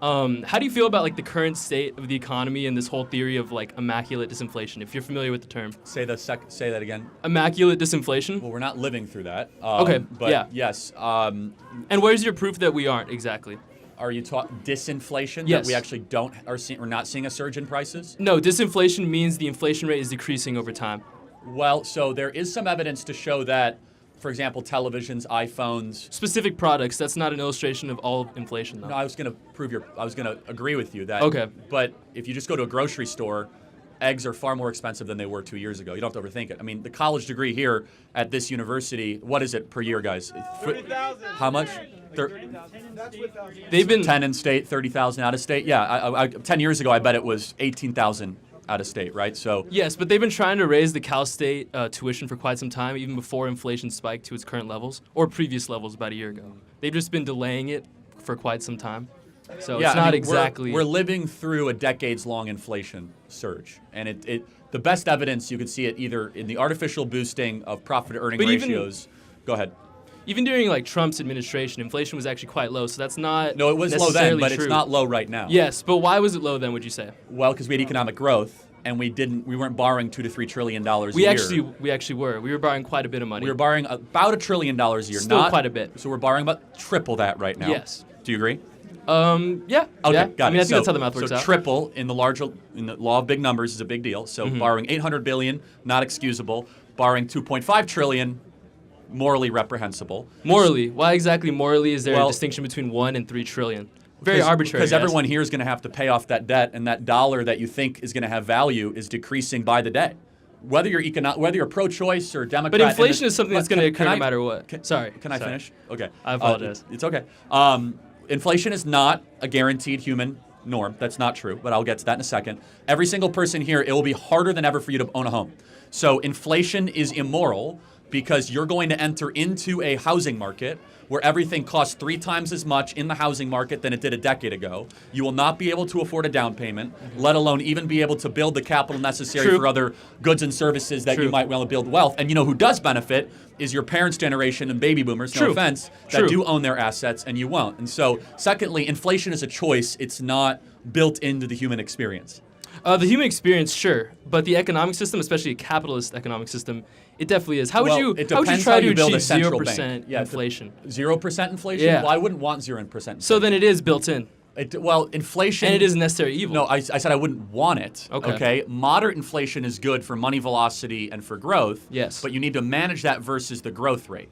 How do you feel about like the current state of the economy and this whole theory of like immaculate disinflation? If you're familiar with the term, Say that again. immaculate disinflation. Well, we're not living through that. Okay, But yeah. yes. And where's your proof that we aren't exactly? Are you talking disinflation? Yes. That we actually we're not seeing a surge in prices? No, disinflation means the inflation rate is decreasing over time. Well, so there is some evidence to show that, for example, televisions, iPhones. Specific products. That's not an illustration of all inflation, though. No, I was going to agree with you that. Okay. But if you just go to a grocery store, eggs are far more expensive than they were 2 years ago. You don't have to overthink it. I mean, the college degree here at this university, what is it per year, guys? 30,000. How much? They've been 10 in state, 30,000 out of state. Yeah, 10 years ago, I bet it was 18,000 out of state, right? So Yes, but they've been trying to raise the Cal State tuition for quite some time, even before inflation spiked to its current levels or previous levels about a year ago. They've just been delaying it for quite some time. So yeah, it's not I mean, exactly. We're living through a decades-long inflation surge, and the best evidence you could see it either in the artificial boosting of profit-to-earning But even- ratios. Go ahead. Even during like Trump's administration, inflation was actually quite low. So that's not No, it was low then, necessarily but true. it's not low right now. Yes, but why was it low then? Would you say? Well, because we had economic growth, and we weren't borrowing $2 to $3 trillion a year. We actually were. We were borrowing quite a bit of money. We were borrowing about $1 trillion a year. Still not quite a bit. So we're borrowing about triple that right now. Yes. Do you agree? Yeah. Okay, yeah. got I mean, it. I think that's how the math works so out. triple in the law of big numbers is a big deal. So borrowing $800 billion, not excusable. Borrowing $2.5 trillion, morally reprehensible. Morally, why exactly morally is there Well, a distinction between 1 and 3 trillion? Very arbitrary. Because yes. everyone here is going to have to pay off that debt, and that dollar that you think is going to have value is decreasing by the day. Whether you're pro-choice or Democrat. But inflation is something that's going to occur can no I- matter what. Can Sorry. I finish? Okay. I apologize. It's okay. Inflation is not a guaranteed human norm. That's not true, but I'll get to that in a second. Every single person here, it will be harder than ever for you to own a home. So inflation is immoral because you're going to enter into a housing market where everything costs 3 times as much in the housing market than it did a decade ago. You will not be able to afford a down payment, let alone even be able to build the capital necessary True. for other goods and services that True. you might want to build wealth. And you know who does benefit is your parents' generation and baby boomers, no True. offense, that True. do own their assets and you won't. And so, secondly, inflation is a choice. It's not built into the human experience. The human experience, sure, but the economic system, especially a capitalist economic system, it definitely is. How would you it how would you depends try how to you build a achieve central 0% bank. Yeah, inflation? 0% inflation? Yeah. Well, I wouldn't want 0% inflation. So then it is built in, Inflation. and it is a necessary evil. No, I said I wouldn't want it. Okay. Moderate inflation is good for money velocity and for growth. Yes. But you need to manage that versus the growth rate.